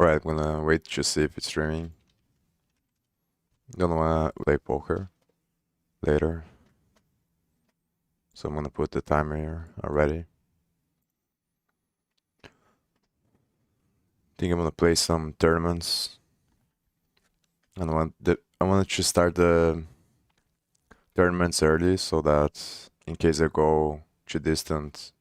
Alright, I'm gonna wait to see if it's streaming. Don't wanna play poker later. So I'm gonna put the timer here already. Think I'm gonna play some tournaments. I wanted to start the tournaments early so that in case I go to distance,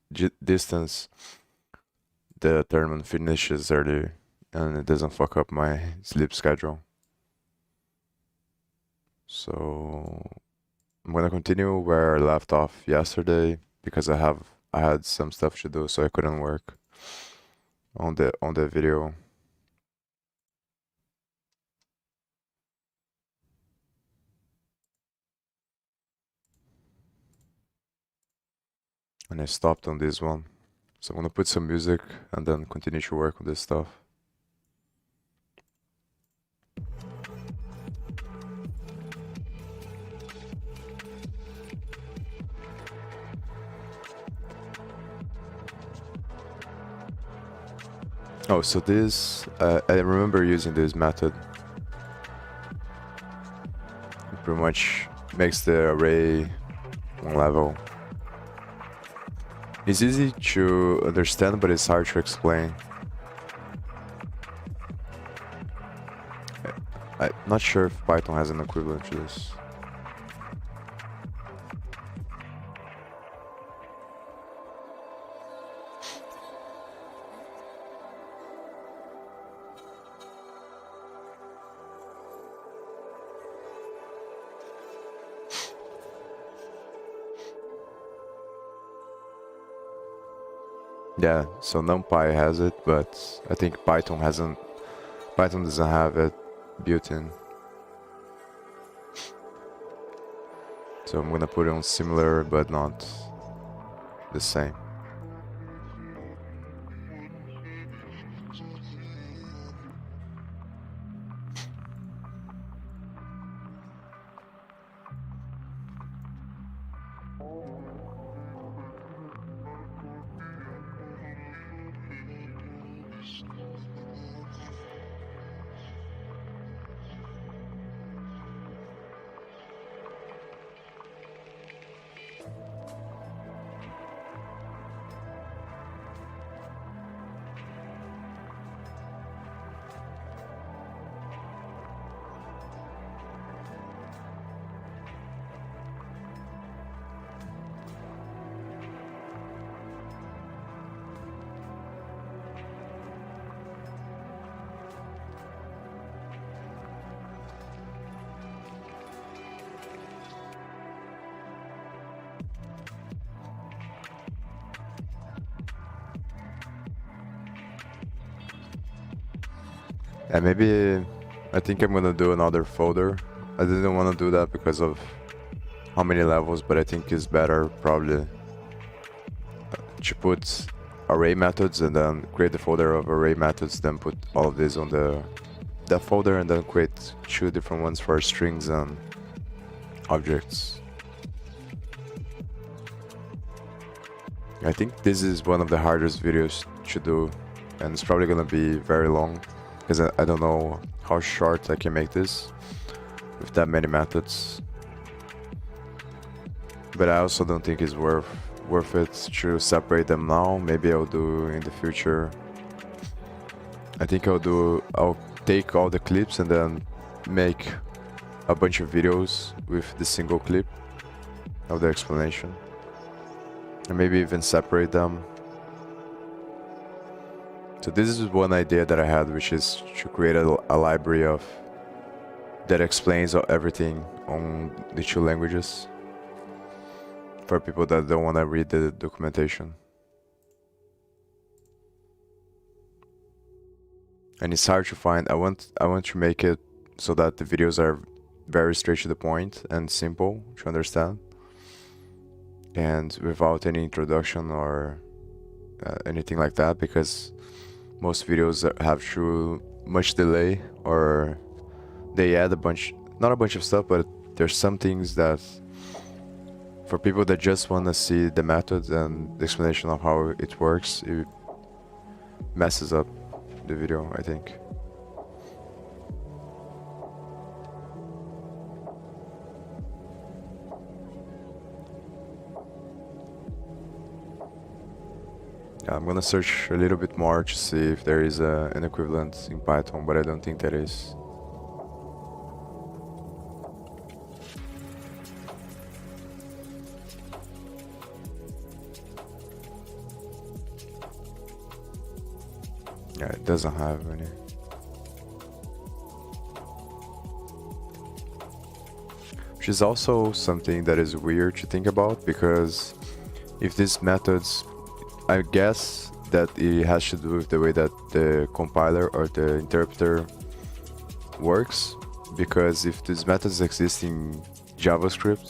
the tournament finishes early and it doesn't fuck up my sleep schedule. So I'm gonna continue where I left off yesterday because I had some stuff to do, so I couldn't work on the video. And I stopped on this one. So I'm gonna put some music and then continue to work on this stuff. Oh, so this, I remember using this method. It pretty much makes the array one level. It's easy to understand, but it's hard to explain. I'm not sure if Python has an equivalent to this. Yeah, so NumPy has it, but I think Python doesn't have it built in. So I'm gonna put it on similar, but not the same. And maybe I think I'm gonna do another folder. I didn't want to do that because of how many levels, but I think it's better probably to put array methods and then create the folder of array methods, then put all of this on that folder and then create two different ones for strings and objects. I think this is one of the hardest videos to do, and it's probably gonna be very long because I don't know how short I can make this with that many methods. But I also don't think it's worth it to separate them now. Maybe I'll do in the future. I think I'll take all the clips and then make a bunch of videos with the single clip of the explanation. And maybe even separate them. So this is one idea that I had, which is to create a library that explains everything on the two languages for people that don't want to read the documentation. And it's hard to find. I want to make it so that the videos are very straight to the point and simple to understand, and without any introduction or anything like that, because most videos have too much delay, or they add not a bunch of stuff, but there's some things that for people that just want to see the methods and the explanation of how it works, it messes up the video, I think. Yeah, I'm gonna search a little bit more to see if there is an equivalent in Python, but I don't think there is. Yeah, it doesn't have any. Which is also something that is weird to think about, because if these methods, I guess that it has to do with the way that the compiler or the interpreter works, because if these methods exist in JavaScript,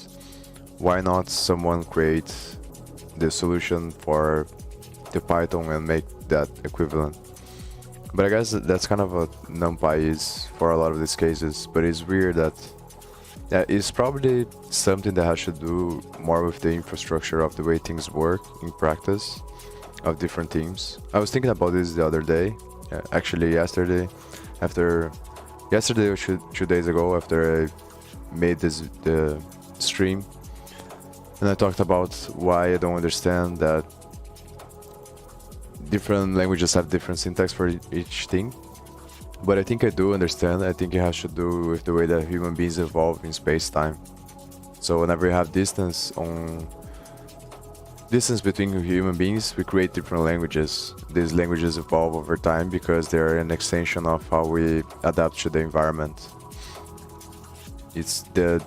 why not someone create the solution for the Python and make that equivalent? But I guess that's kind of what NumPy is for a lot of these cases, but it's weird that it's probably something that has to do more with the infrastructure of the way things work in practice of different teams. I was thinking about this the other day, actually yesterday or 2 days ago, after I made the stream, and I talked about why I don't understand that different languages have different syntax for each thing. But I think I do understand. I think it has to do with the way that human beings evolve in space-time. So whenever you have distance between human beings, we create different languages. These languages evolve over time because they're an extension of how we adapt to the environment. It's the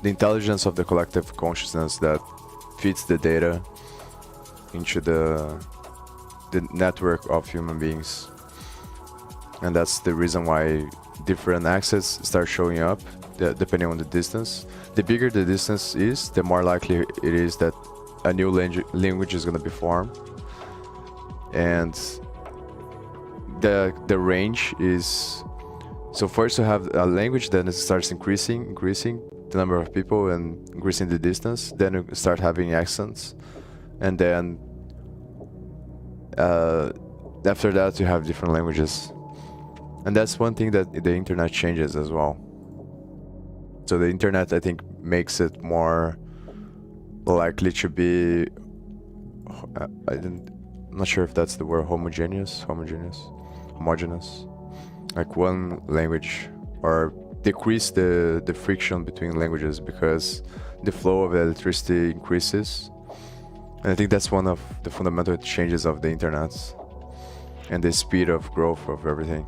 intelligence of the collective consciousness that feeds the data into the network of human beings. And that's the reason why different access start showing up depending on the distance. The bigger the distance is, the more likely it is that a new language is going to be formed. And the range is, so first you have a language, then it starts increasing the number of people and increasing the distance. Then you start having accents, and then after that you have different languages. And that's one thing that the internet changes as well. So the internet, I think, makes it more likely to be, I'm not sure if that's the word, homogeneous, like one language, or decrease the friction between languages because the flow of electricity increases. And I think that's one of the fundamental changes of the internet and the speed of growth of everything.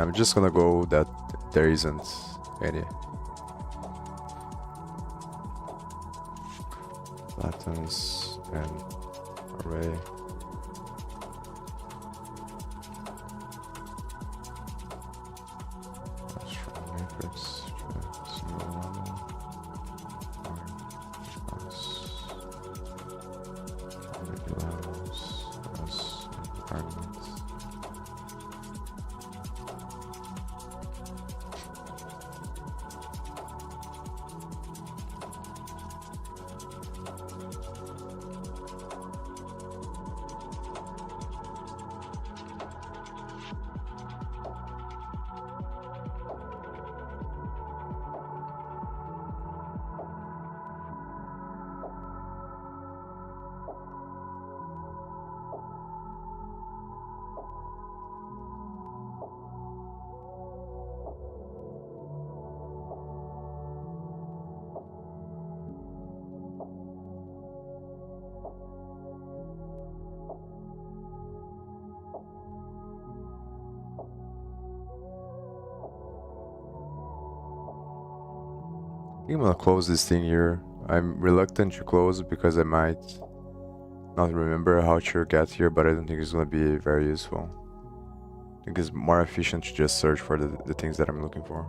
I'm just gonna go that there isn't any. Buttons and array. Strong matrix. Single number. Arguments. I think I'm gonna close this thing here. I'm reluctant to close because I might not remember how to get here, but I don't think it's gonna be very useful. I think it's more efficient to just search for the things that I'm looking for.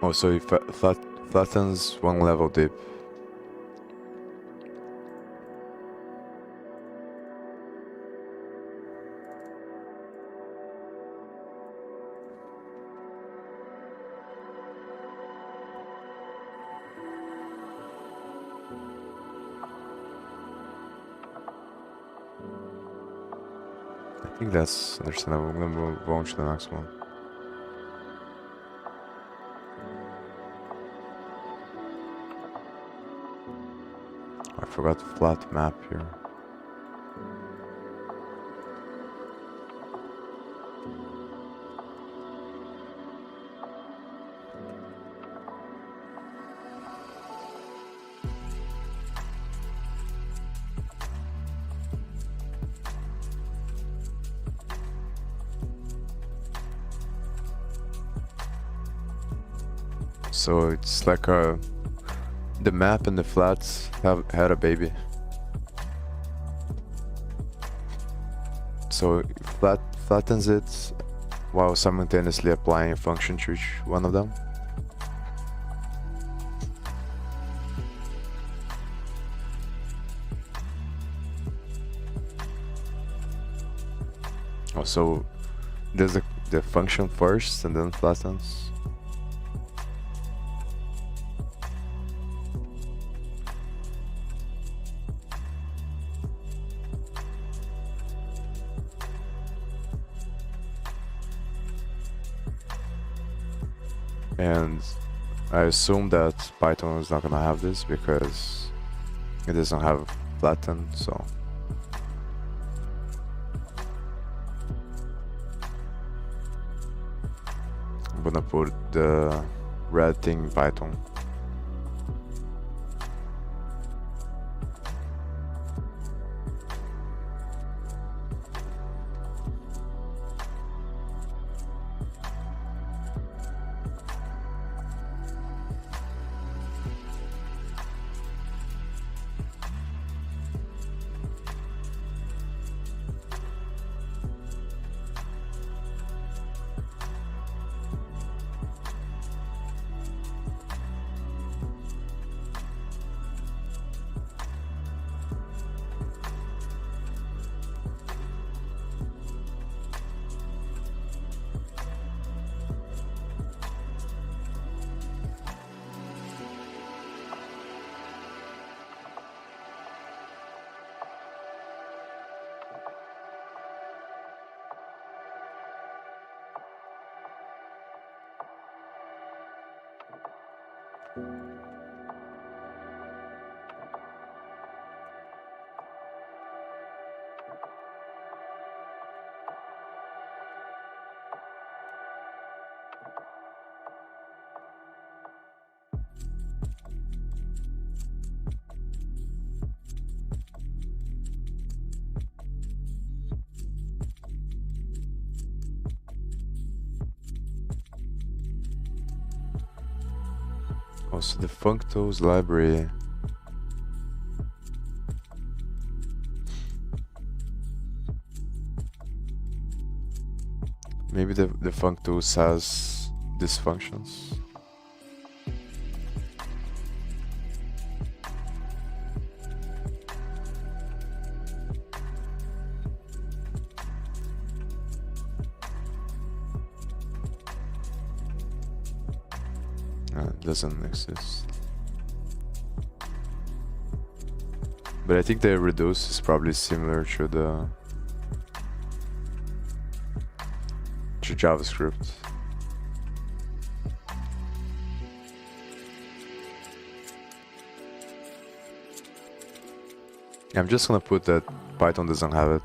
Oh, so it flattens one level deep. I think that's understandable. I'm gonna move on to the next one. I forgot flat map here. So it's like the map and the flats have had a baby. So it flattens it while simultaneously applying a function to each one of them. Also, does the function first and then flattens. And I assume that Python is not gonna have this because it doesn't have flatten, so I'm gonna put the red thing in Python. Also, the functors library. Maybe the functors has these functions. It doesn't exist. But I think the reduce is probably similar to JavaScript. I'm just gonna put that Python doesn't have it.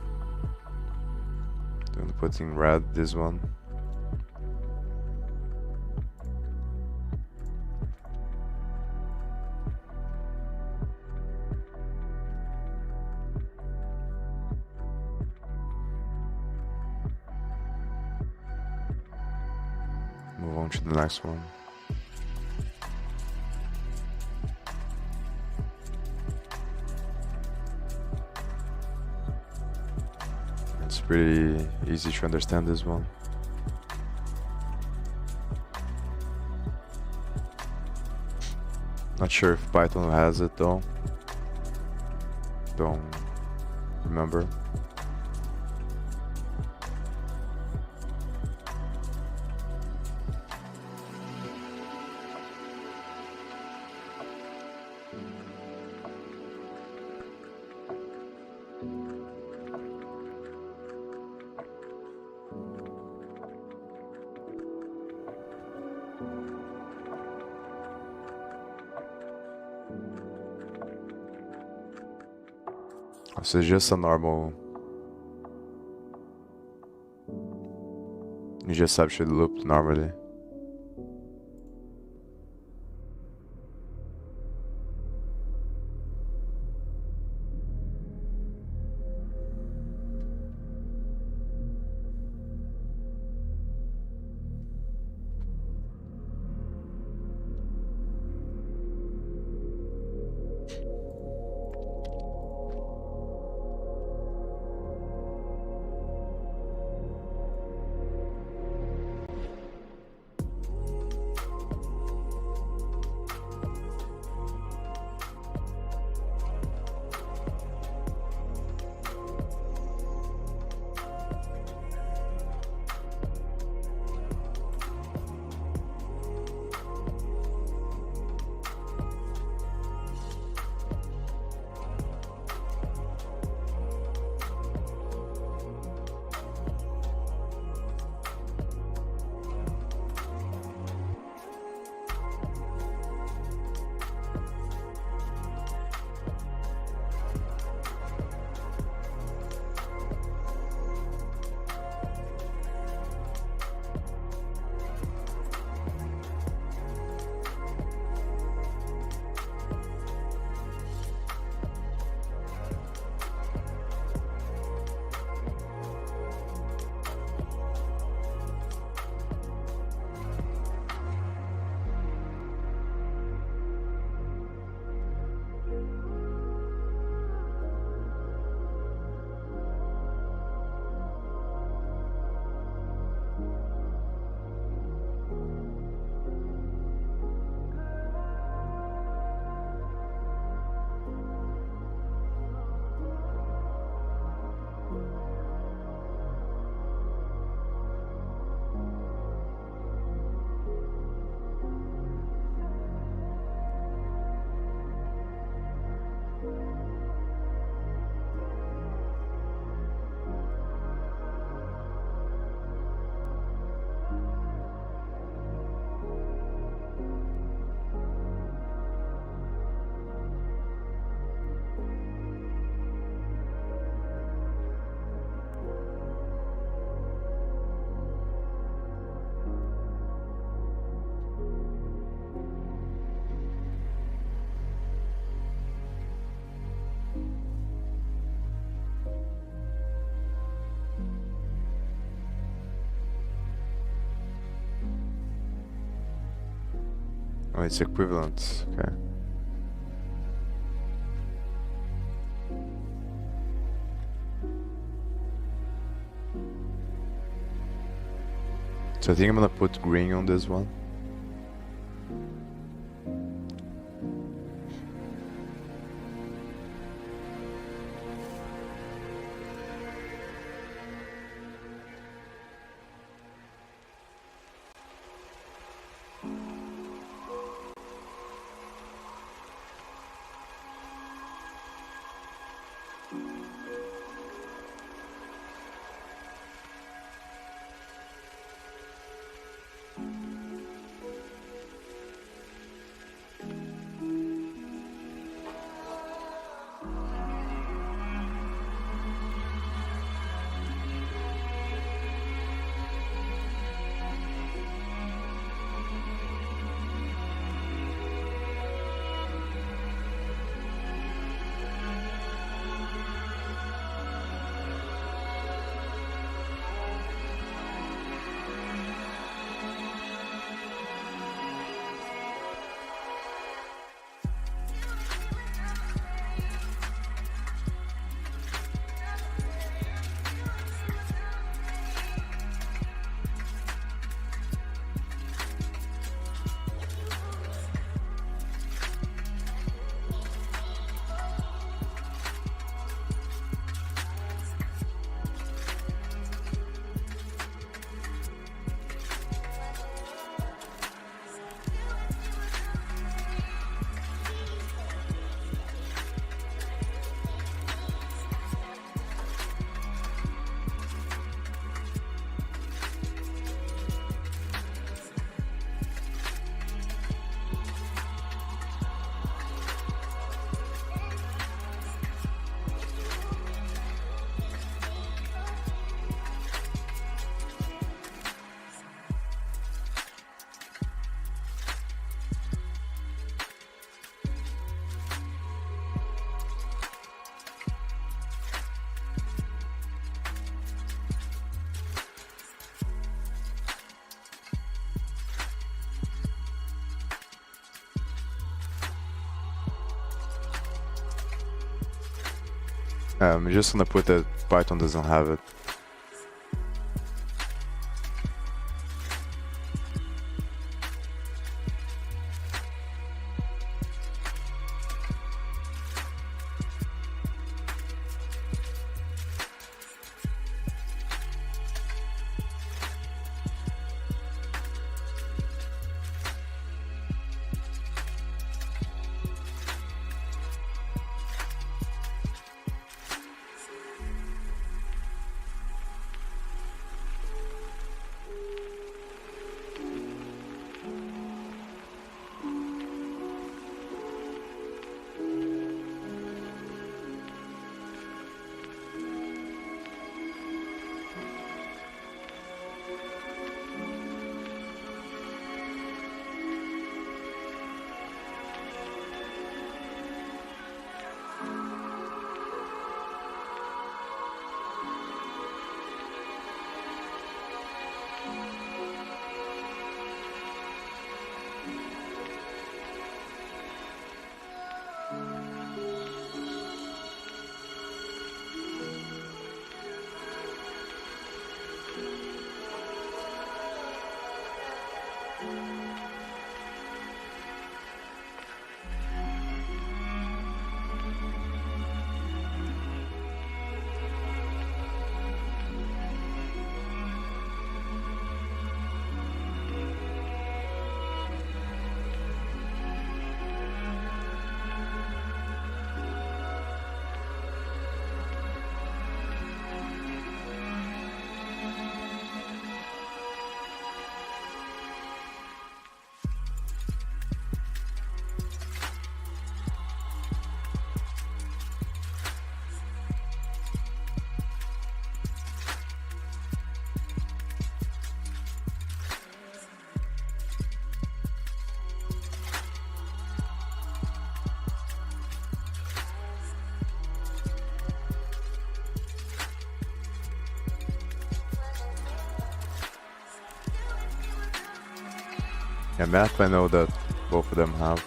I'm gonna put in red this one. Move on to the next one. It's pretty easy to understand this one. Not sure if Python has it though. Don't remember. So it's just a normal. You just have to loop normally. Oh, it's equivalent. Okay. So I think I'm gonna put green on this one. I'm just gonna put that Python doesn't have it. Yeah, math I know that both of them have.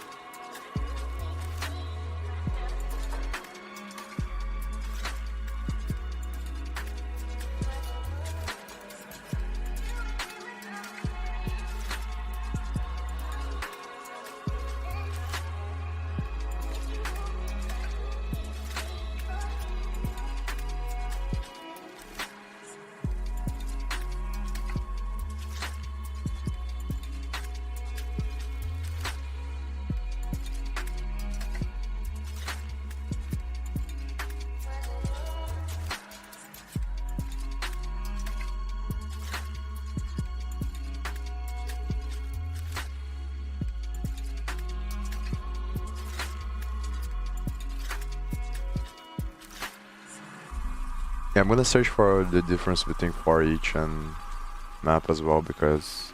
Yeah, I'm gonna search for the difference between for each and map as well, because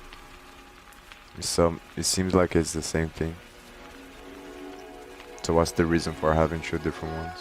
it seems like it's the same thing. So what's the reason for having two different ones?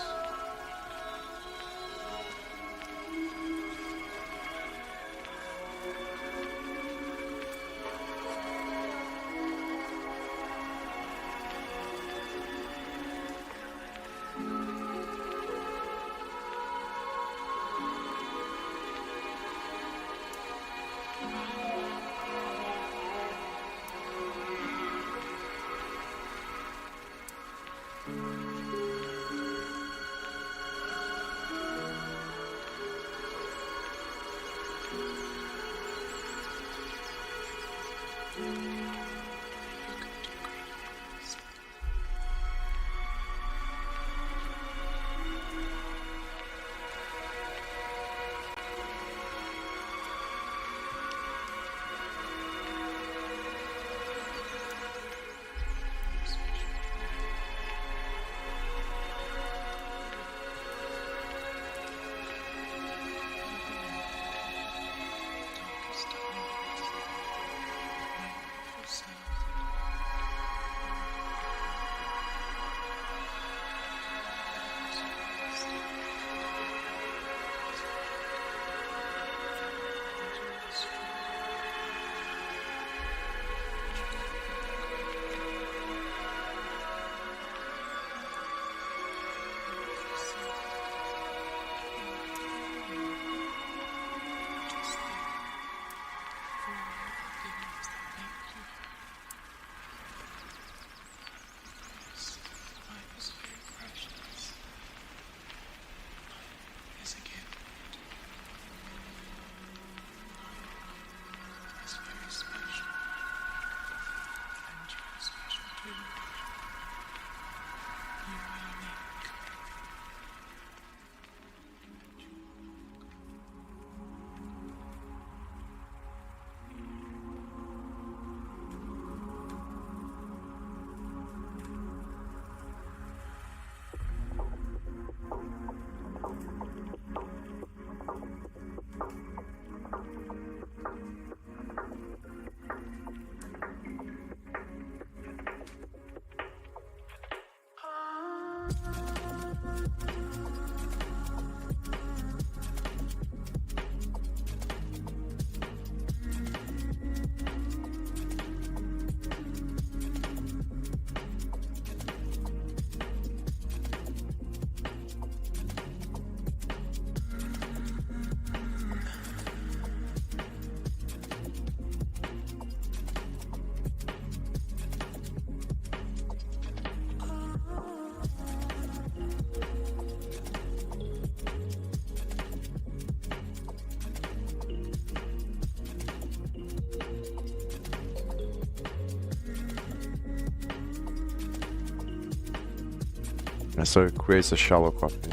And so it creates a shallow copy.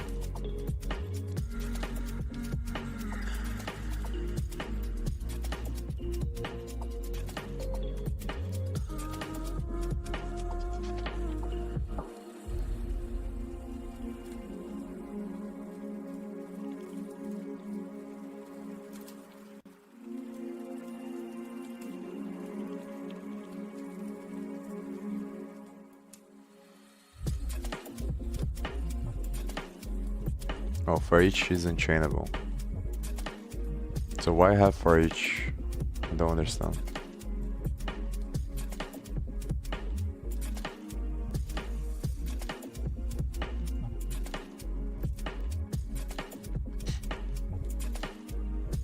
Oh, for each is unchainable. So why have for each? I don't understand.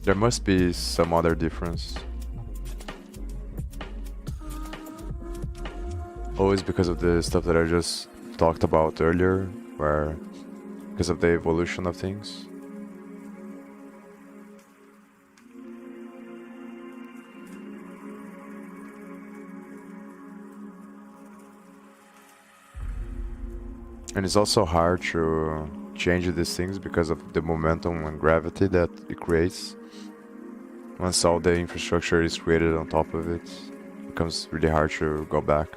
There must be some other difference. Always because of the stuff that I just talked about earlier, where because of the evolution of things. And it's also hard to change these things because of the momentum and gravity that it creates. Once all the infrastructure is created on top of it, it becomes really hard to go back.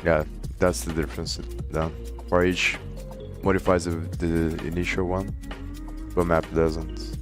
Yeah, that's the difference then. For each modifies the initial one, but map doesn't.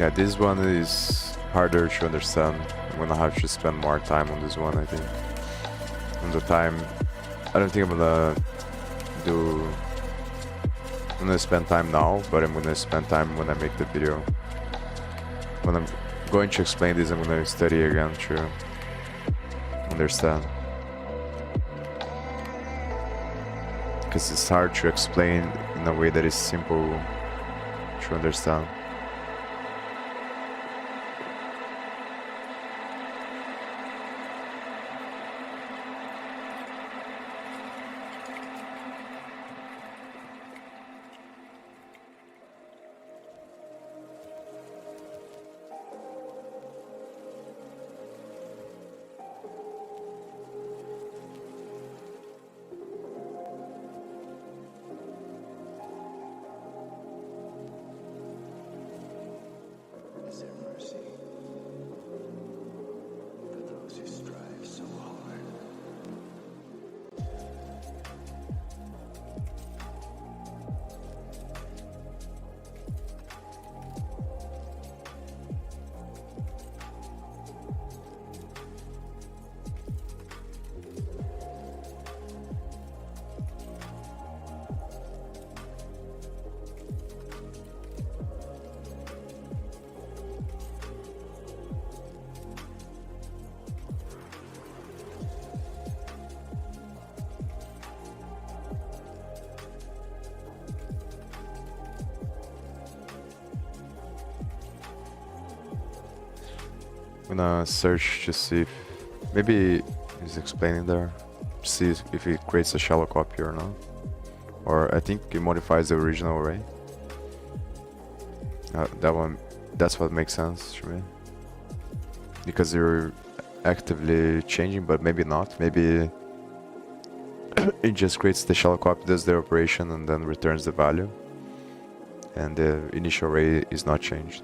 Yeah, this one is harder to understand. I'm gonna have to spend more time on this one, I think. On the time, I don't think I'm gonna spend time now, but I'm gonna spend time when I make the video. When I'm going to explain this, I'm gonna study again to understand. Because it's hard to explain in a way that is simple to understand. I'm gonna search to see if maybe he's explaining there, see if it creates a shallow copy or not. Or I think it modifies the original array. That's what makes sense to me. Because you're actively changing, but maybe not. Maybe it just creates the shallow copy, does the operation, and then returns the value. And the initial array is not changed.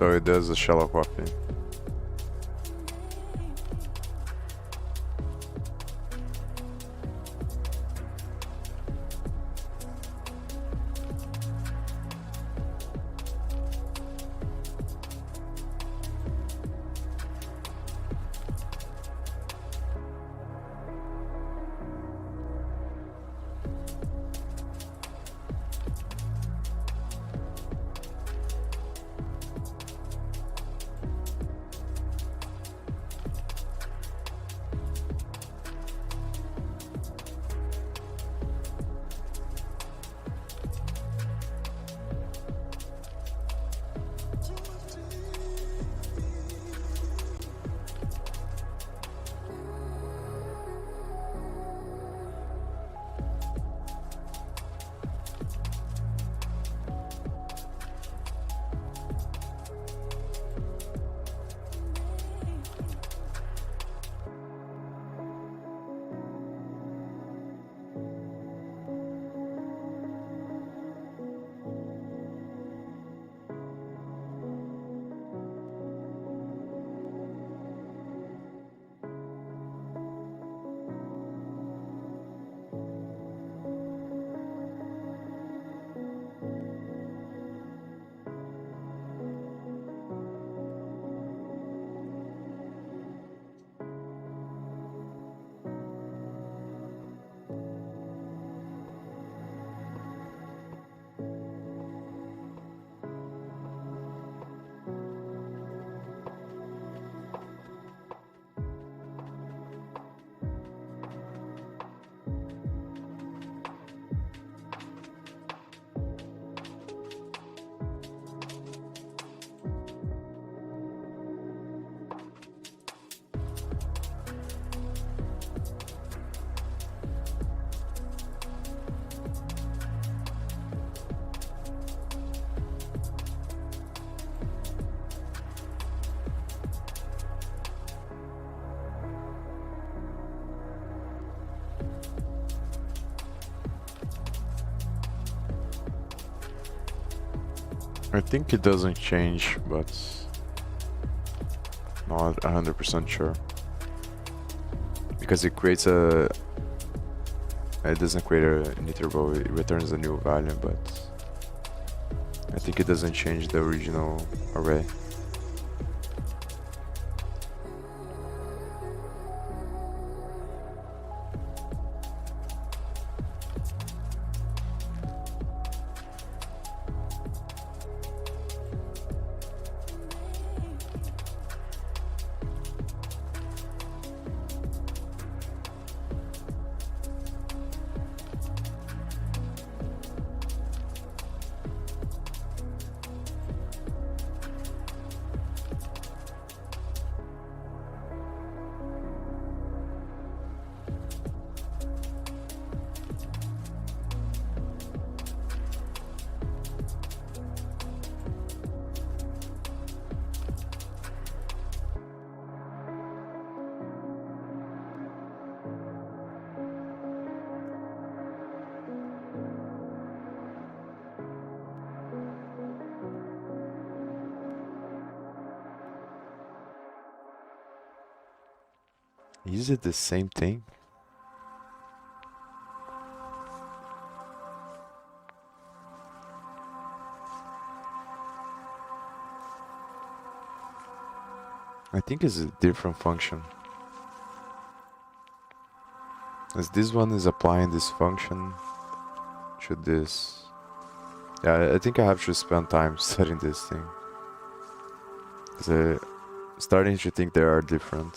So it does a shallow copy. I think it doesn't change, but not 100% sure. Because it creates a... It doesn't create an iterable, it returns a new value, but I think it doesn't change the original array. Is it the same thing? I think it's a different function. As this one is applying this function to this. Yeah, I think I have to spend time studying this thing. Because I'm starting to think they are different.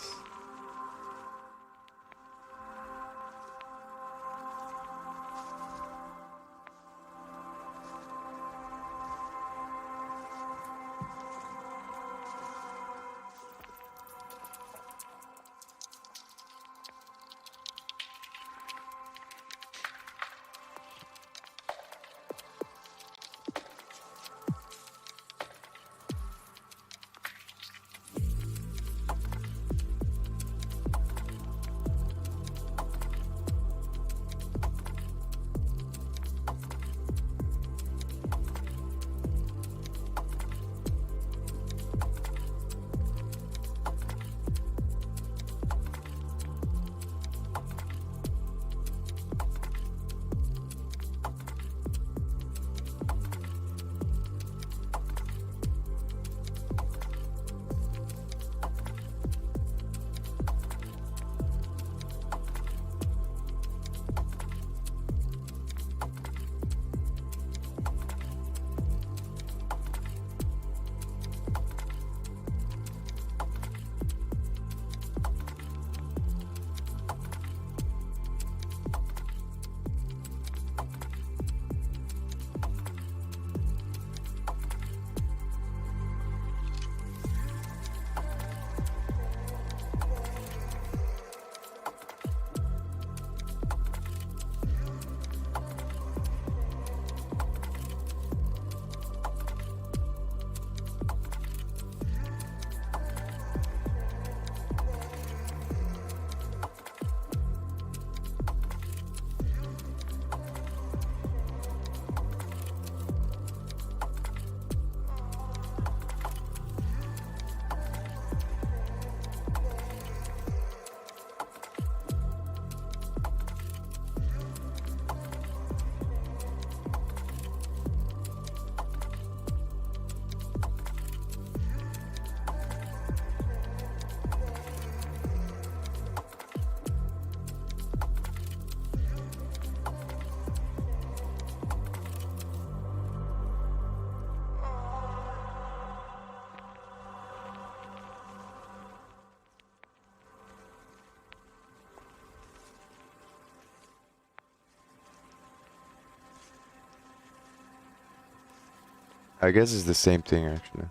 I guess it's the same thing actually.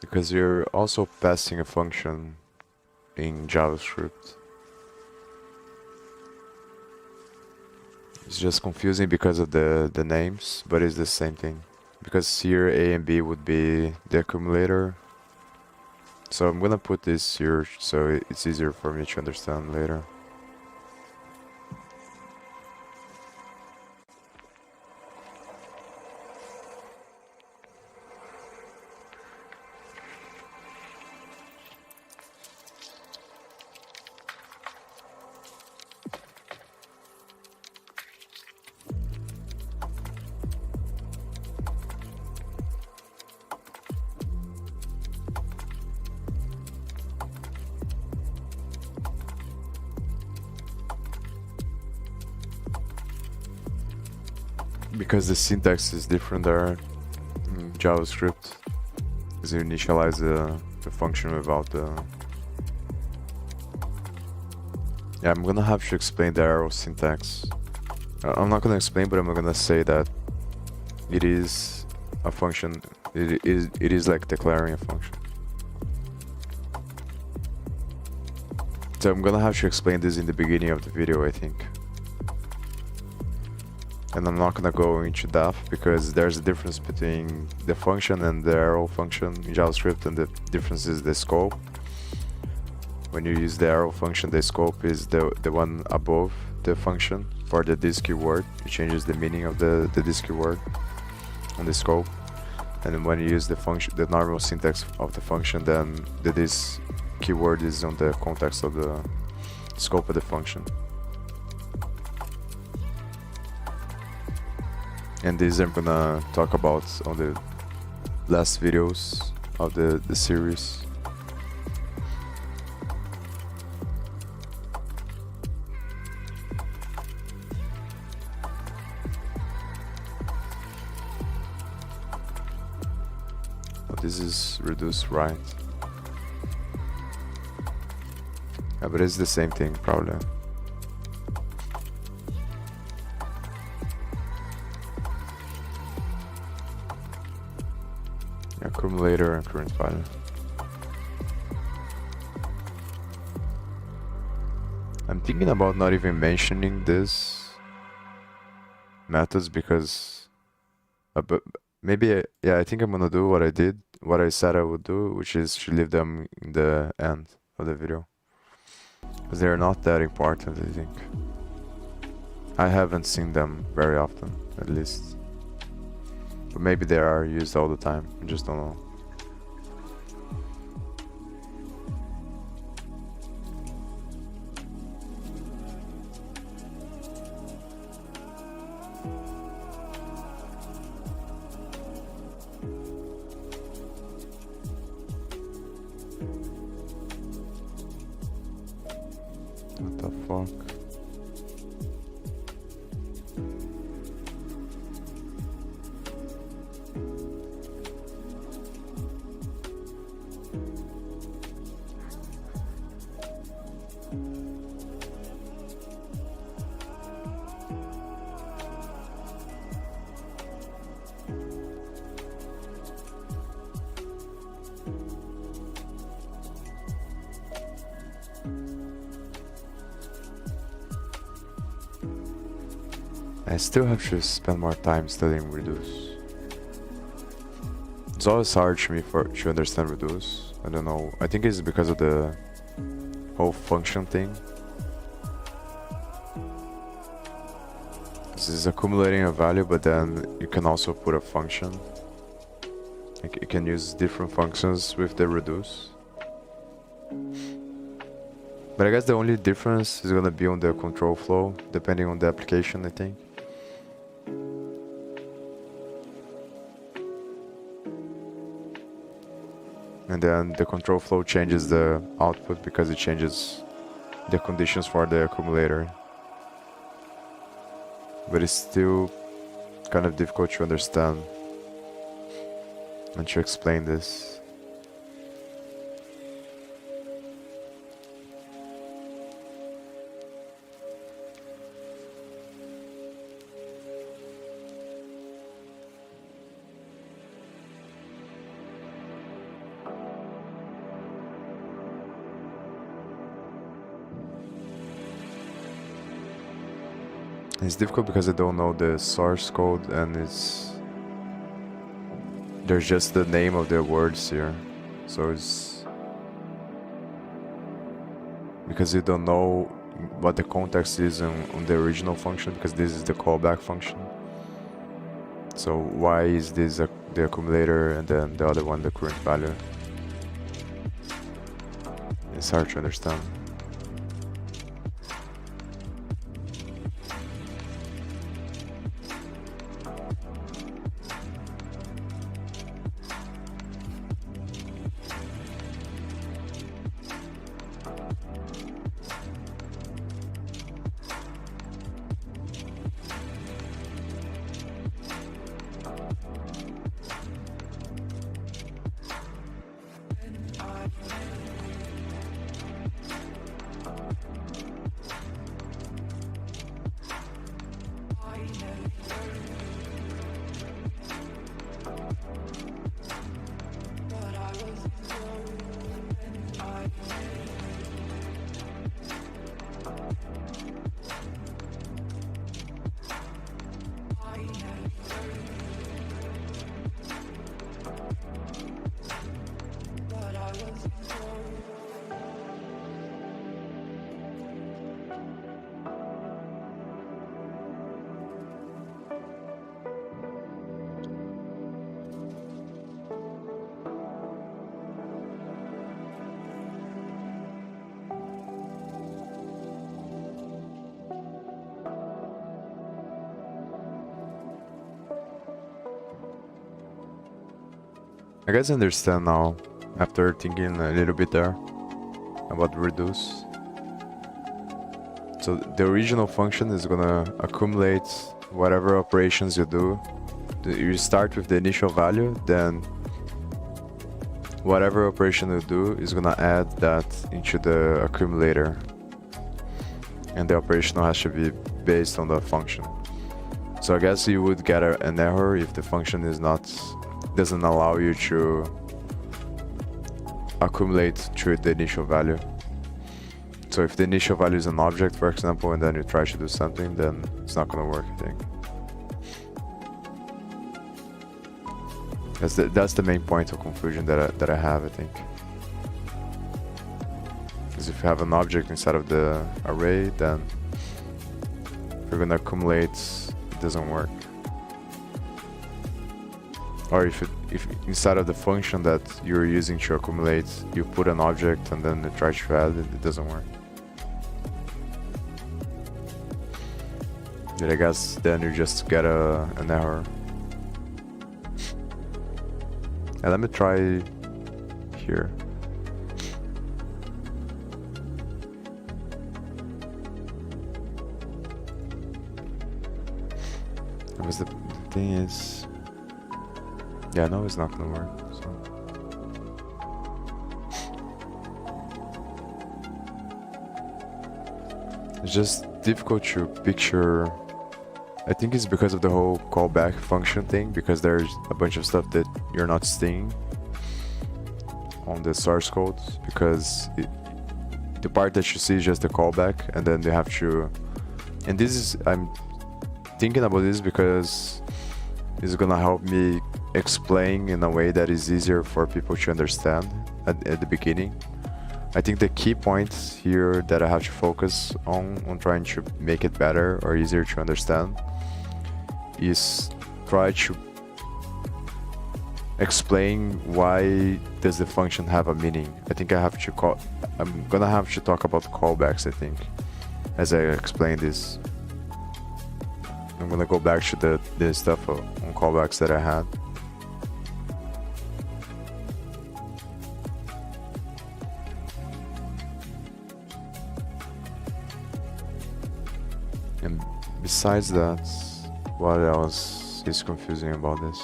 Because you're also passing a function in JavaScript. It's just confusing because of the names, but it's the same thing. Because here A and B would be the accumulator. So I'm gonna put this here so it's easier for me to understand later. Because the syntax is different there in JavaScript. Because you initialize the function without the... Yeah, I'm gonna have to explain the arrow syntax. I'm not gonna explain, but I'm gonna say that it is a function. It is like declaring a function. So I'm gonna have to explain this in the beginning of the video, I think. And I'm not gonna go into depth because there's a difference between the function and the arrow function in JavaScript, and the difference is the scope. When you use the arrow function, the scope is the one above the function. For the this keyword, it changes the meaning of the this keyword on the scope. And then when you use the function, the normal syntax of the function, then the this keyword is on the context of the scope of the function. And this I'm gonna talk about on the last videos of the series. This is reduced right. Yeah, but it's the same thing probably. Accumulator and current value. I'm thinking about not even mentioning this methods because but maybe yeah, I think I'm gonna do what I did, what I said I would do, which is to leave them in the end of the video because they're not that important, I think. I haven't seen them very often, at least. But maybe they are used all the time, I just don't know. What the fuck? I still have to spend more time studying reduce. It's always hard to me to understand reduce. I don't know. I think it's because of the whole function thing. This is accumulating a value, but then you can also put a function. Like you can use different functions with the reduce. But I guess the only difference is gonna be on the control flow, depending on the application, I think. And then the control flow changes the output because it changes the conditions for the accumulator. But it's still kind of difficult to understand and to explain this. It's difficult because I don't know the source code, and there's just the name of the words here, so it's because you don't know what the context is on the original function, because this is the callback function. So why is this the accumulator and then the other one the current value? It's hard to understand. I guess I understand now, after thinking a little bit there about reduce. So the original function is gonna accumulate whatever operations you do. You start with the initial value, then whatever operation you do is gonna add that into the accumulator. And the operation has to be based on the function. So I guess you would get an error if the function doesn't allow you to accumulate through the initial value. So if the initial value is an object, for example, and then you try to do something, then it's not gonna work, I think. That's the main point of confusion that I have, I think. Because if you have an object inside of the array, then if you're gonna accumulate, it doesn't work. Or if inside of the function that you're using to accumulate, you put an object and then you try to add it, it doesn't work. But I guess then you just get an error. And let me try here. Because the thing is, yeah, no, it's not gonna work. So. It's just difficult to picture. I think it's because of the whole callback function thing, because there's a bunch of stuff that you're not seeing on the source code, because the part that you see is just the callback, and then they have to. And this is, I'm thinking about this because it's gonna help me explain in a way that is easier for people to understand at the beginning. I think the key points here that I have to focus on trying to make it better or easier to understand is try to explain why does the function have a meaning. I think I'm gonna have to talk about callbacks, I think, as I explain this. I'm gonna go back to the stuff on callbacks that I had. And besides that, what else is confusing about this?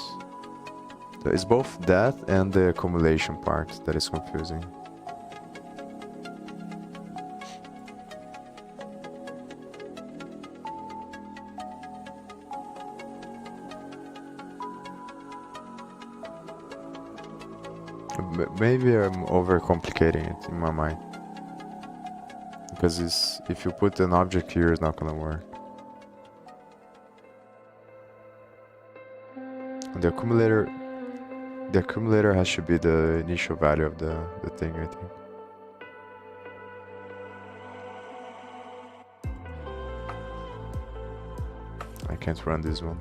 It's both that and the accumulation part that is confusing. Maybe I'm overcomplicating it in my mind. Because if you put an object here, it's not gonna work. The accumulator has to be the initial value of the thing, I think. I can't run this one.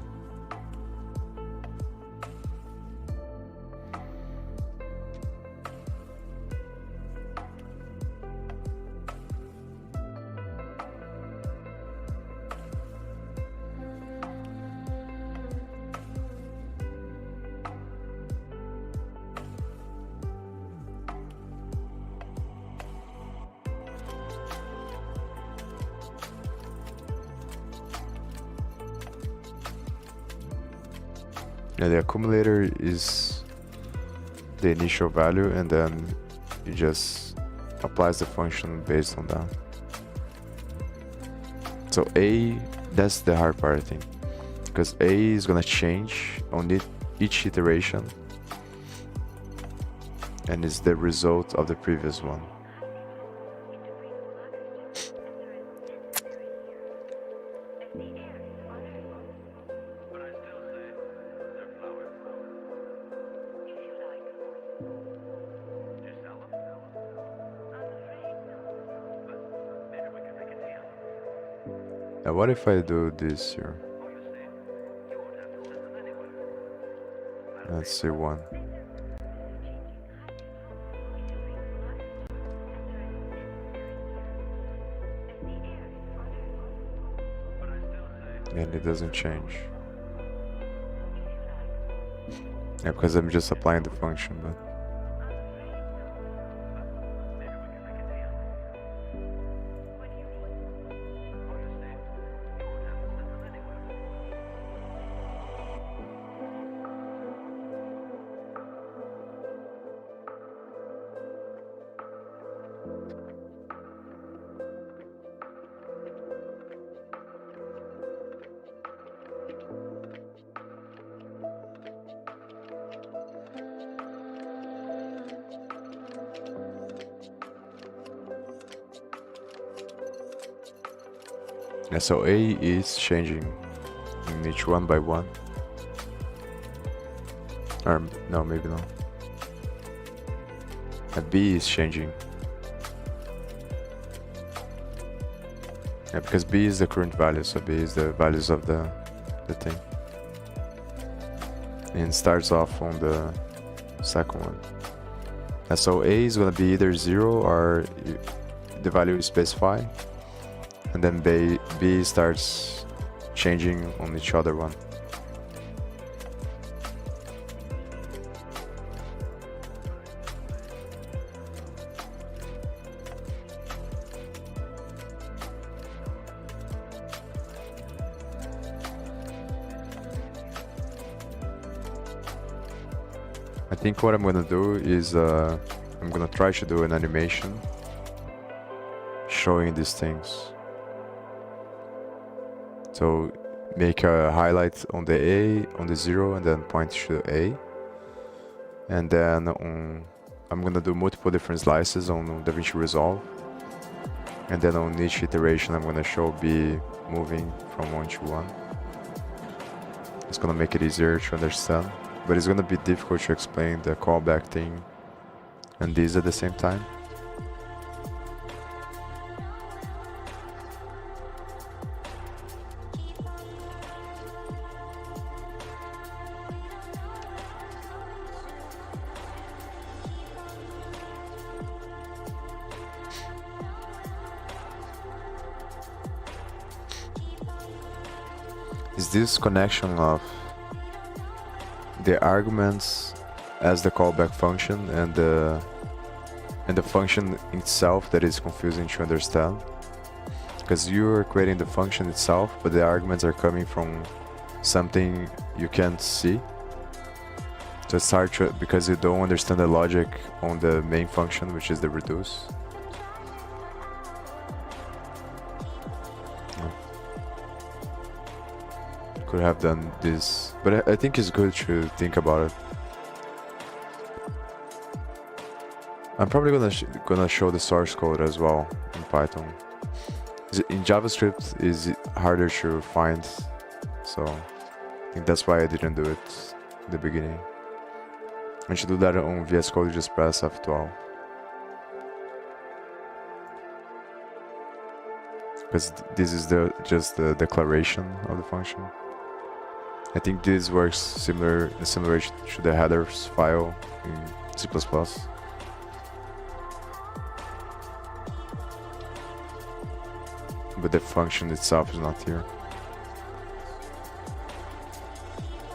Yeah, the accumulator is the initial value, and then it just applies the function based on that. So A, that's the hard part, I think, because A is gonna change on each iteration, and is the result of the previous one. Now what if I do this here? Let's see, 1. And it doesn't change. Yeah, because I'm just applying the function, but yeah, so A is changing in each one by one. Or no, maybe not. And B is changing. Yeah, because B is the current value, so B is the values of the thing. And it starts off on the second one. And so A is gonna be either 0 or the value you specify. And then B starts changing on each other one. I think what I'm gonna do is I'm gonna try to do an animation showing these things. So make a highlight on the A, on the 0, and then point to A. And then I'm gonna do multiple different slices on DaVinci Resolve. And then on each iteration I'm gonna show B moving from 1 to 1. It's gonna make it easier to understand, but it's gonna be difficult to explain the callback thing and these at the same time. Is this connection of the arguments as the callback function and the function itself that is confusing to understand? Because you're creating the function itself, but the arguments are coming from something you can't see. So it's hard to, because you don't understand the logic on the main function, which is the reduce. Could have done this, but I think it's good to think about it. I'm probably gonna show the source code as well in Python. In JavaScript is harder to find, so I think that's why I didn't do it. in the beginning. And to do that on VS Code, you just press F12. Because this is just the declaration of the function. I think this works similar to the headers file in C++. But the function itself is not here.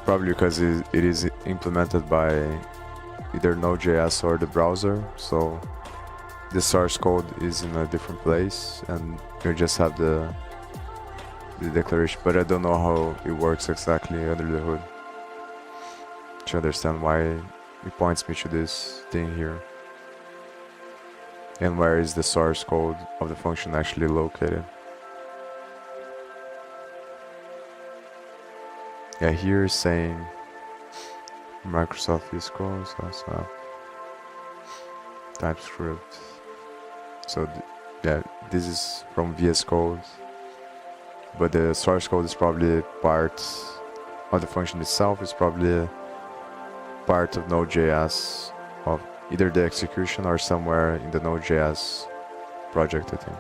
Probably because it is implemented by either Node.js or the browser, so the source code is in a different place and you just have the declaration, but I don't know how it works exactly under the hood to understand why it points me to this thing here. And where is the source code of the function actually located? Yeah, here is saying Microsoft VS Code, so TypeScript. So yeah, this is from VS Code, but the source code is probably part of the function itself. Is probably part of Node.js, of either the execution or somewhere in the Node.js project, I think,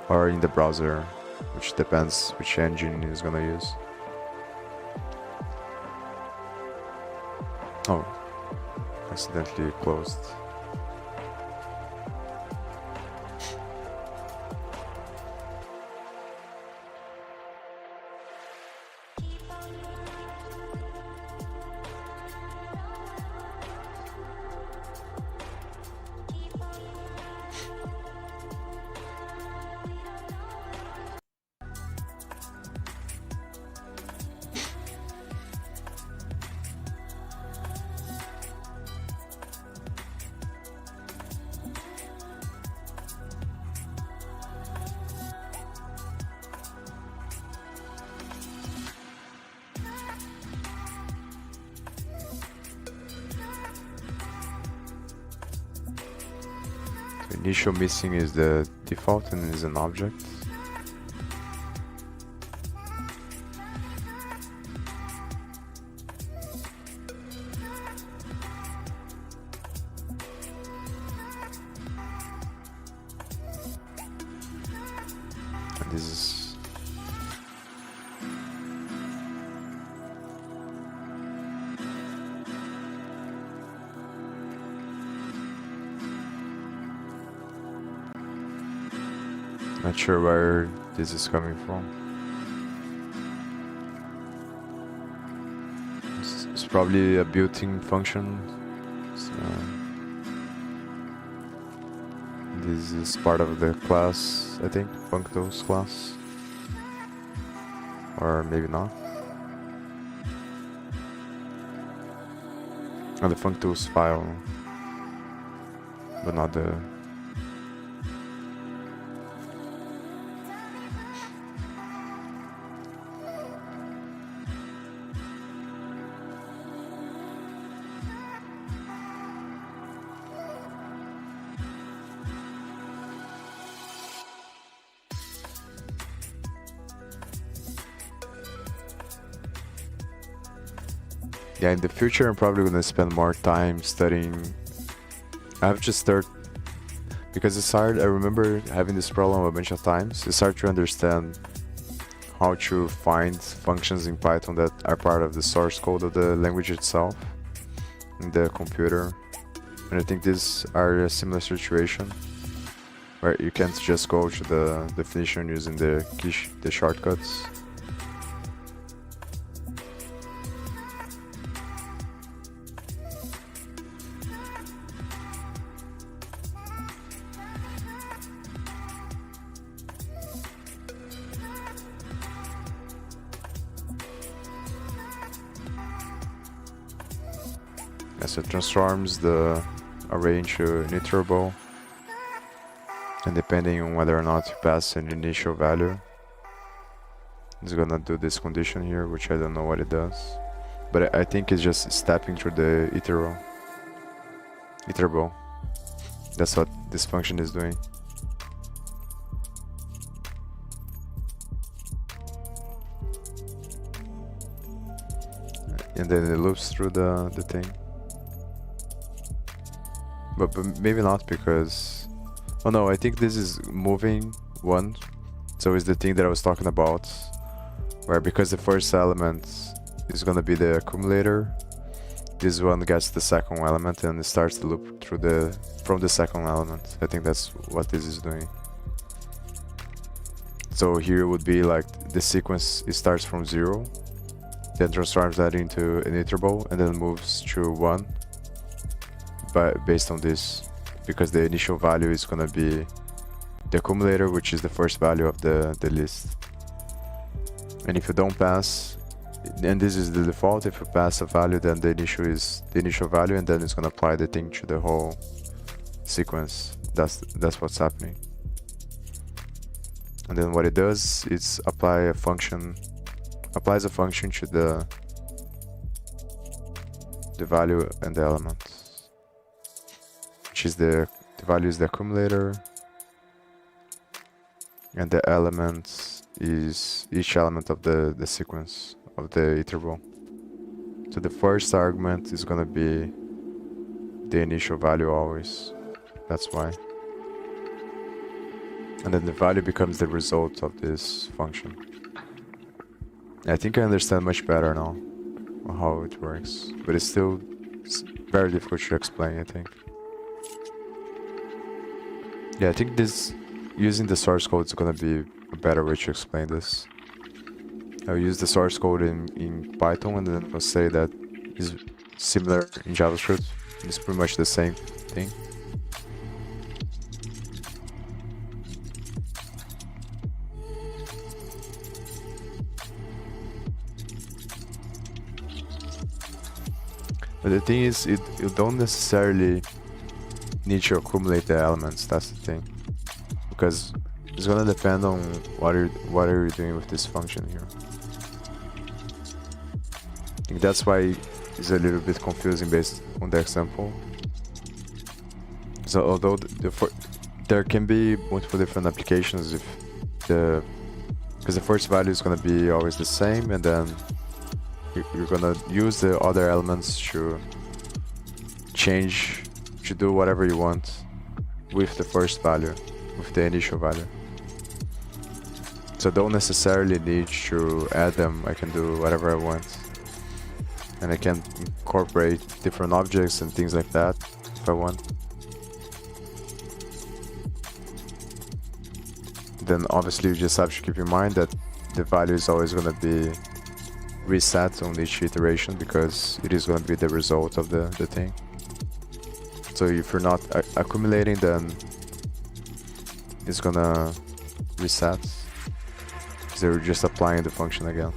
or in the browser, which depends which engine is gonna use. Oh, accidentally closed. Initial missing is the default and is an object. And this is not sure where this is coming from. It's probably a built-in function. So this is part of the class, I think, functools class. Or maybe not. Oh, the functools file, but not the. Yeah, in the future I'm probably gonna spend more time studying. I have to start, because it's hard. I remember having this problem a bunch of times. It's hard to understand how to find functions in Python that are part of the source code of the language itself in the computer. And I think these are a similar situation where you can't just go to the definition using the shortcuts. So it transforms the array into an iterable, and depending on whether or not you pass an initial value, it's gonna do this condition here, which I don't know what it does, but I think it's just stepping through the iterable. That's what this function is doing. and then it loops through the thing. But maybe not, because oh no, I think this is moving one, so it's the thing that I was talking about, where because the first element is gonna be the accumulator, this one gets the second element and it starts the loop through from the second element. I think that's what this is doing. So here would be like the sequence, it starts from 0, then transforms that into an iterable, and then moves to 1 based on this, because the initial value is gonna be the accumulator, which is the first value of the list. And if you don't pass, and this is the default, if you pass a value, then the initial is the initial value, and then it's gonna apply the thing to the whole sequence. That's what's happening. And then what it does is applies a function to the value and the element, which is the value is the accumulator, and the element is each element of the sequence of the iterable. So the first argument is gonna be the initial value always. That's why. And then the value becomes the result of this function. I think I understand much better now how it works, but it's still very difficult to explain, I think. Yeah, I think this using the source code is gonna be a better way to explain this. I'll use the source code in Python, and then I'll say that is similar in JavaScript. It's pretty much the same thing. But the thing is, you don't necessarily need to accumulate the elements. That's the thing, because it's gonna depend on what are you doing with this function here. I think that's why it's a little bit confusing based on the example. So although there can be multiple different applications if because the first value is gonna be always the same, and then you're gonna use the other elements to change, to do whatever you want with the first value, with the initial value. So don't necessarily need to add them. I can do whatever I want, and I can incorporate different objects and things like that if I want. Then obviously you just have to keep in mind that the value is always going to be reset on each iteration, because it is going to be the result of the thing. So if you're not accumulating, then it's going to reset, because you're just applying the function again.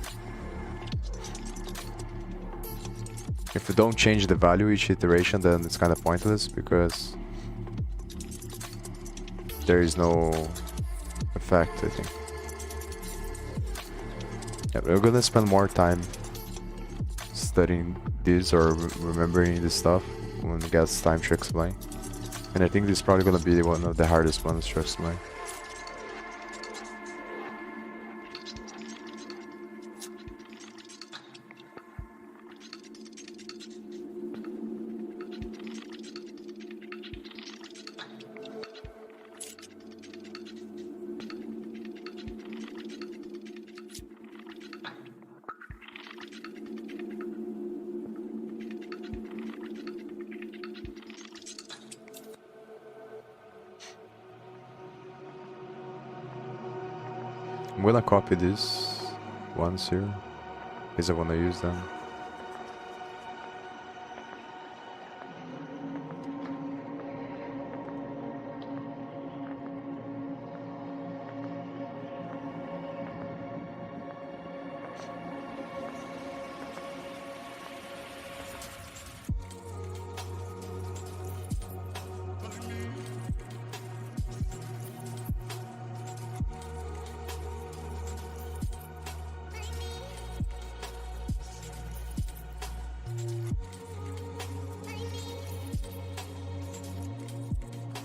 If you don't change the value each iteration, then it's kind of pointless, because there is no effect, I think. Yeah, we're gonna spend more time studying this or remembering this stuff when it gets time to explain. And I think this is probably gonna be one of the hardest ones to explain. I'm gonna copy this once here, because I wanna use them.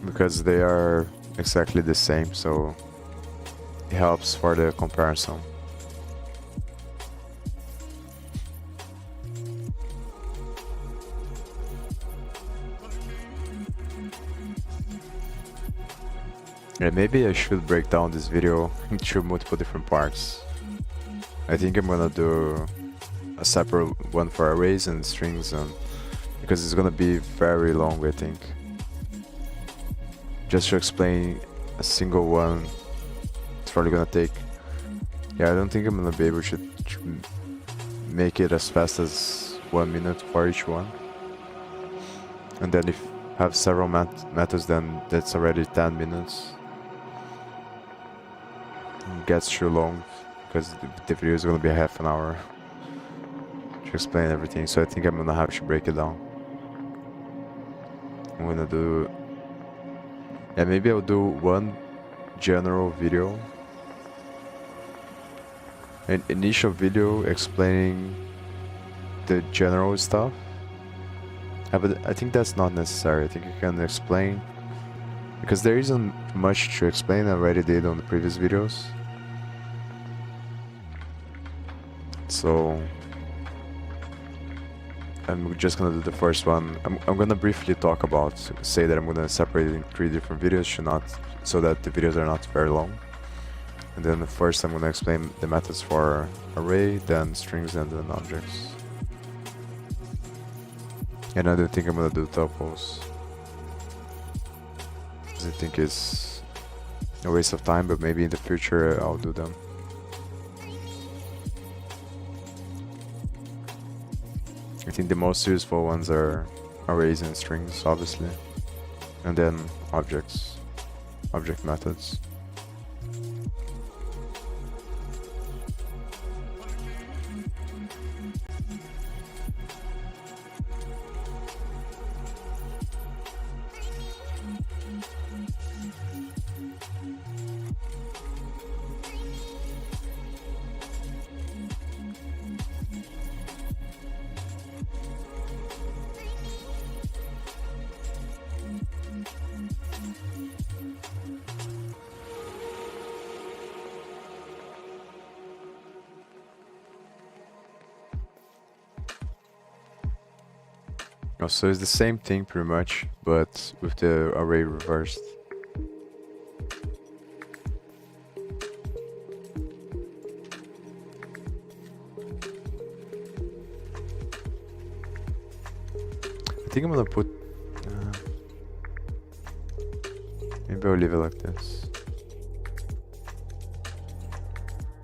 Because they are exactly the same, so it helps for the comparison. And maybe I should break down this video into multiple different parts. I think I'm gonna do a separate one for arrays and strings, and because it's gonna be very long, I think. Just to explain a single one, it's probably gonna take. Yeah, I don't think I'm gonna be able to make it as fast as 1 minute for each one. And then if have several methods, then that's already 10 minutes. It gets too long because the video is gonna be half an hour to explain everything. So I think I'm gonna have to break it down. I'm gonna do. Yeah, maybe I'll do one general video. An initial video explaining the general stuff. But I think that's not necessary. I think you can explain, because there isn't much to explain. I already did on the previous videos. So I'm just gonna do the first one. I'm gonna briefly talk about, say that I'm gonna separate it in 3 different videos, so that the videos are not very long. And then first I'm gonna explain the methods for array, then strings, and then objects. And I don't think I'm gonna do tuples, because I think it's a waste of time, but maybe in the future I'll do them. I think the most useful ones are arrays and strings, obviously, and then objects, object methods. Oh, so it's the same thing pretty much, but with the array reversed. I think I'm gonna put. Maybe I'll leave it like this,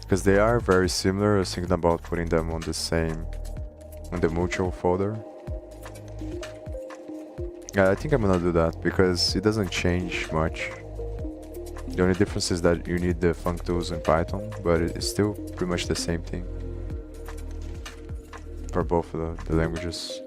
because they are very similar. I was thinking about putting them on the mutual folder. Yeah, I think I'm gonna do that because it doesn't change much. The only difference is that you need the functools in Python, but it's still pretty much the same thing for both of the languages.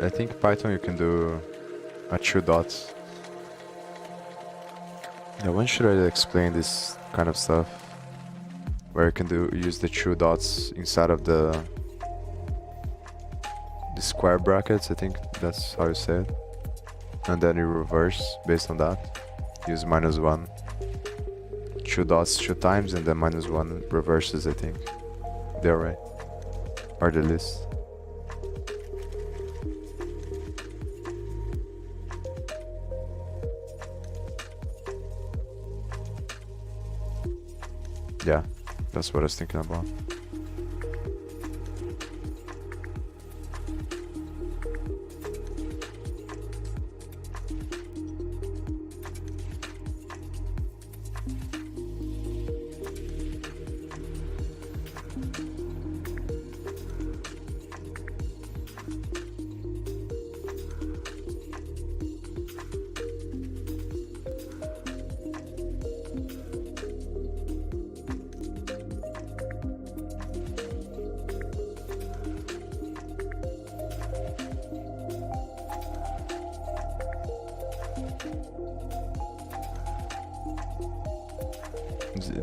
I think Python you can do a 2 dots. Now when should I explain this kind of stuff? Where you can use the 2 dots inside of the the square brackets, I think that's how you say it. And then you reverse based on that. Use -1. 2 dots 2 times and then -1 reverses, I think. The array. Or the list. Yeah, that's what I was thinking about.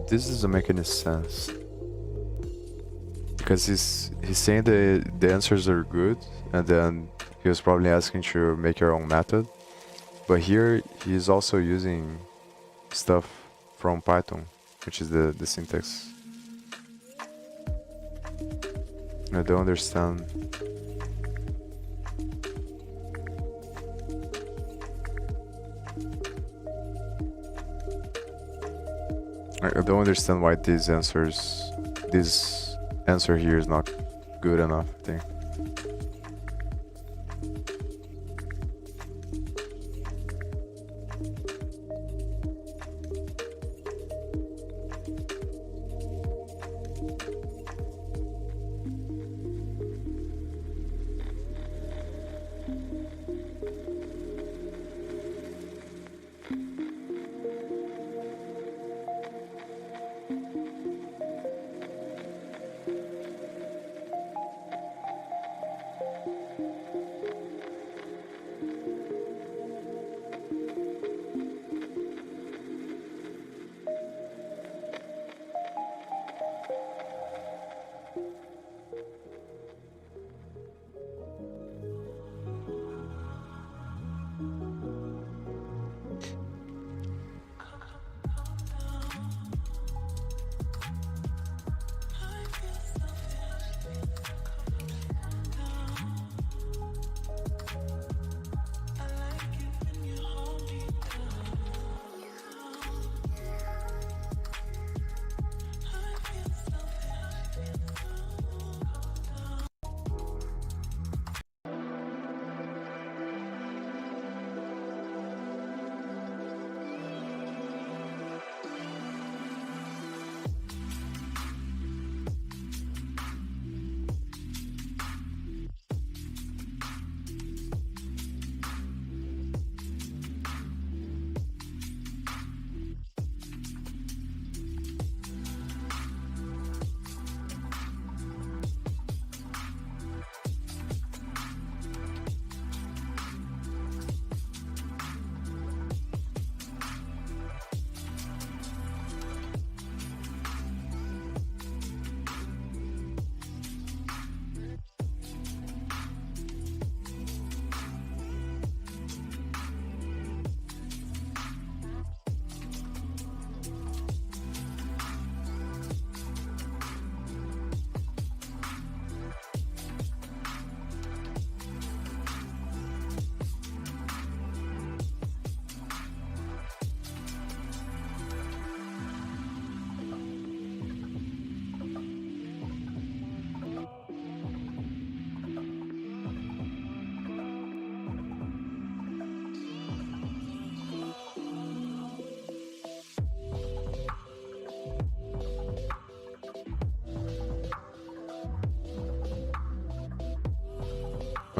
This doesn't make any sense. Because he's saying the answers are good, and then he was probably asking to make your own method. But here he's also using stuff from Python, which is the syntax. I don't understand. I don't understand why this answer here is not good enough, I think.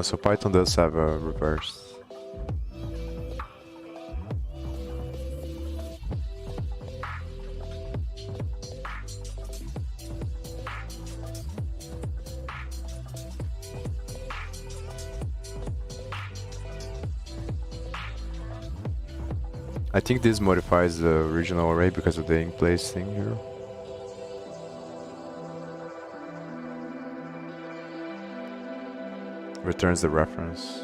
So Python does have a reverse. I think this modifies the original array because of the in place thing here. returns the reference.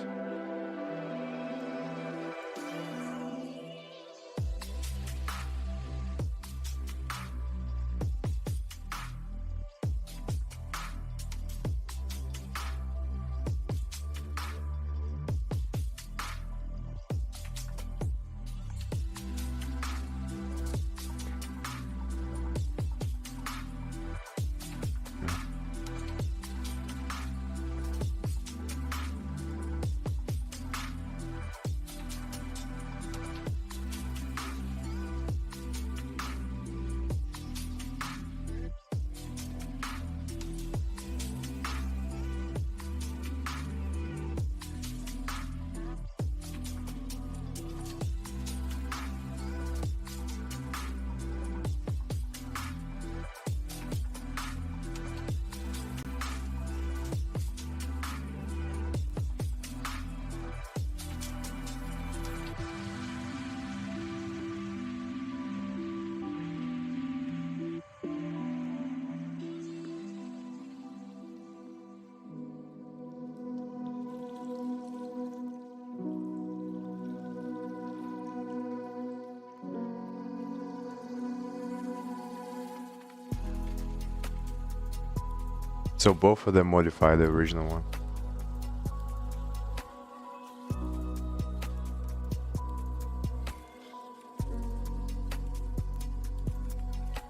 So both of them modify the original one.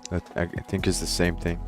That I think is the same thing.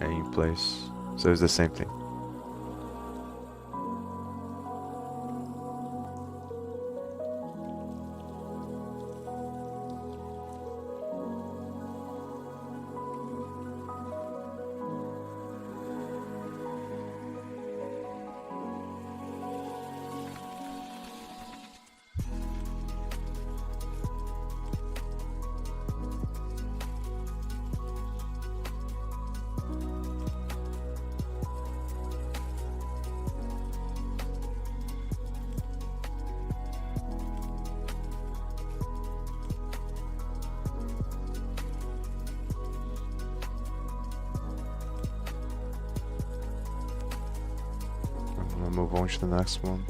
Yeah, in place. So it's the same thing. I'm gonna move on to the next one.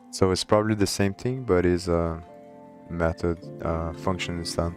So it's probably the same thing, but is a method function instead.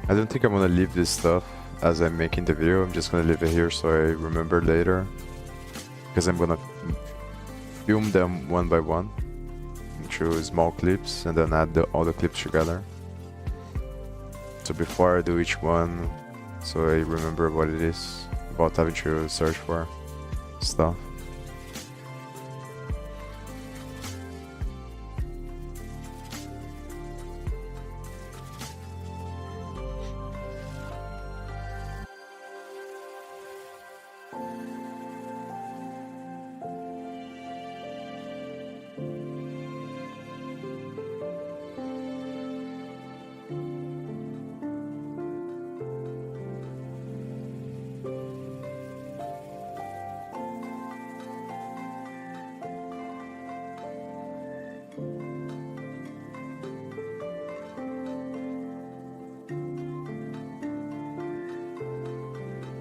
I don't think I'm gonna leave this stuff as I'm making the video. I'm just gonna leave it here so I remember later. Because I'm gonna film them one by one into small clips and then add all the clips together. So before I do each one, so I remember what it is about having to search for stuff.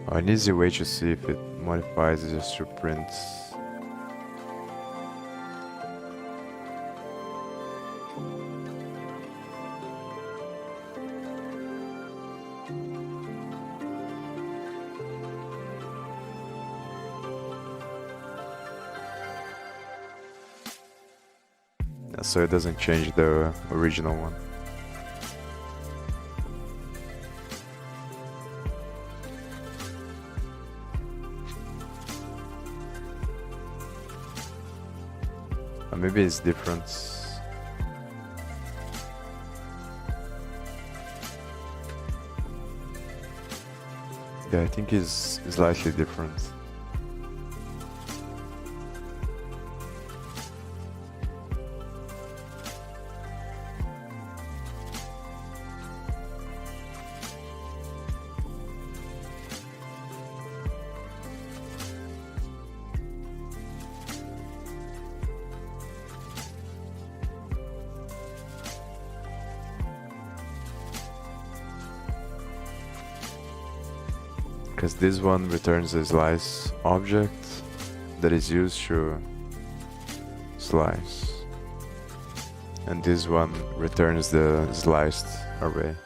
An easy way to see if it modifies is just to print. So it doesn't change the original one. Maybe it's different. Yeah, I think it's slightly different. Because this one returns a slice object that is used to slice, and this one returns the sliced array.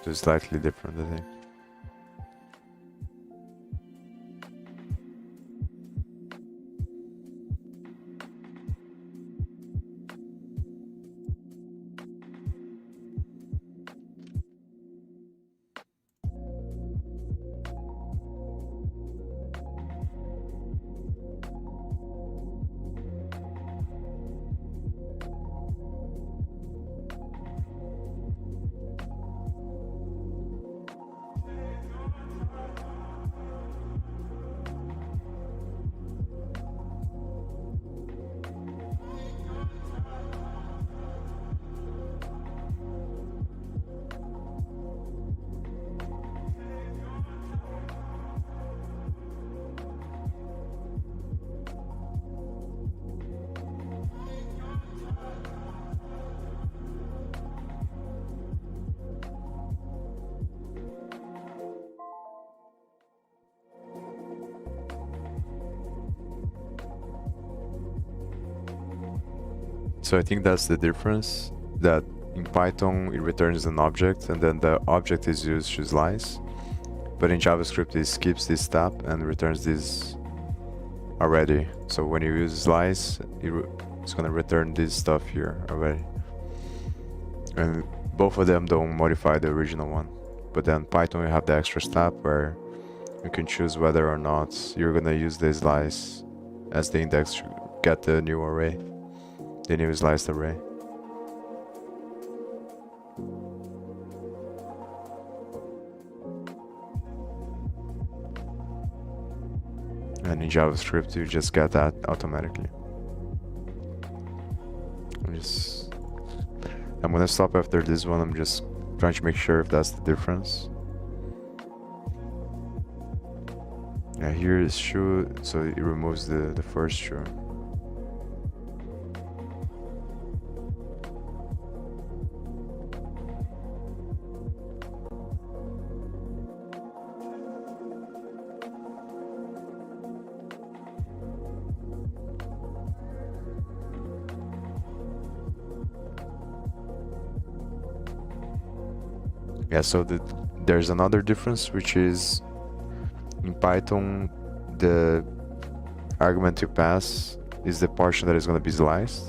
So it's slightly different, I think. So I think that's the difference, that in Python it returns an object and then the object is used to slice, but in JavaScript it skips this step and returns this already. So when you use slice, it's gonna return this stuff here already. And both of them don't modify the original one, but then Python you have the extra step where you can choose whether or not you're gonna use the slice as the index to get the new array. The new sliced array. And in JavaScript you just get that automatically. I'm gonna stop after this one. I'm just trying to make sure if that's the difference. Yeah, here is shoe, so it removes the first shoe. Yeah, so there's another difference, which is in Python, the argument you pass is the portion that is going to be sliced,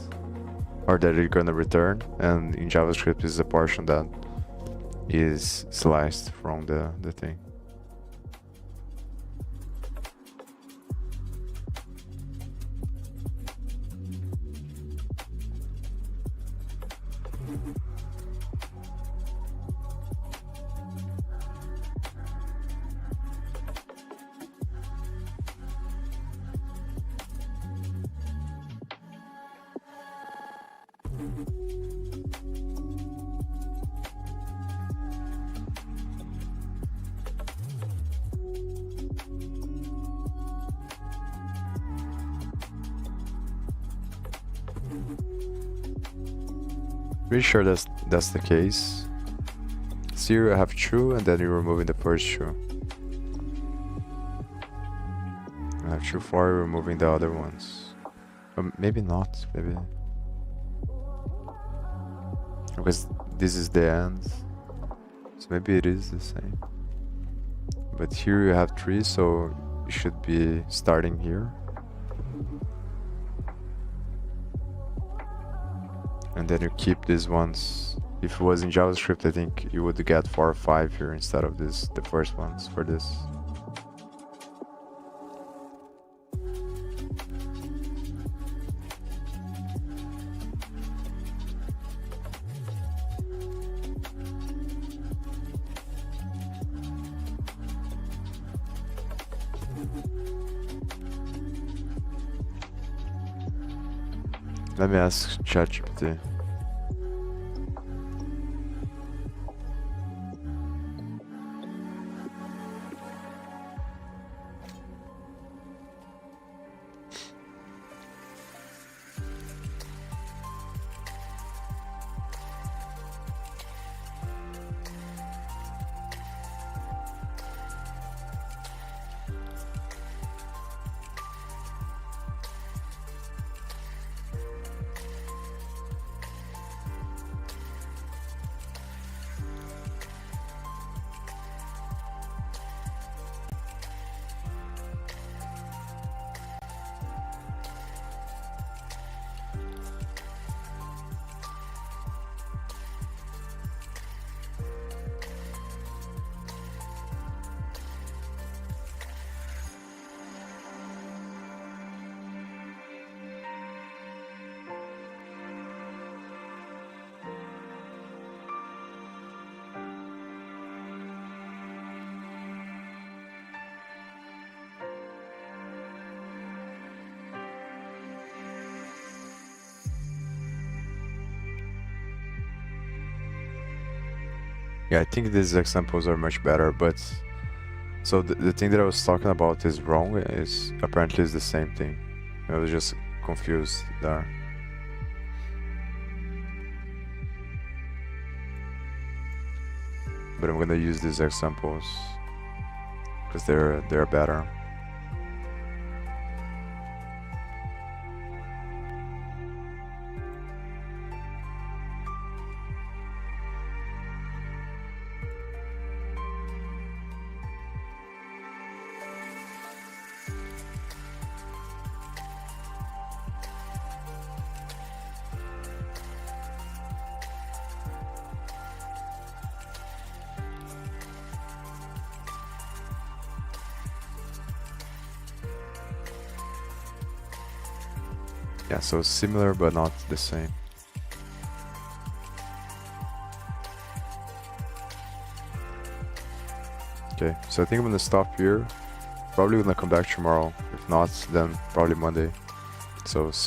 or that you're going to return, and in JavaScript is the portion that is sliced from the thing. Pretty sure that's the case. So you have true, and then you're removing the first true. I have true for removing the other ones. Maybe not, maybe. Because this is the end. So maybe it is the same. But here you have 3, so you should be starting here. And then you keep these ones. If it was in JavaScript, I think you would get 4 or 5 here instead of the first ones for this. Let me ask ChatGPT. Yeah, I think these examples are much better, but so the thing that I was talking about is wrong, is apparently is the same thing. I was just confused there. But I'm gonna use these examples because they're better. Yeah, so similar but not the same. Okay, so I think I'm gonna stop here. Probably gonna come back tomorrow. If not, then probably Monday. So see you.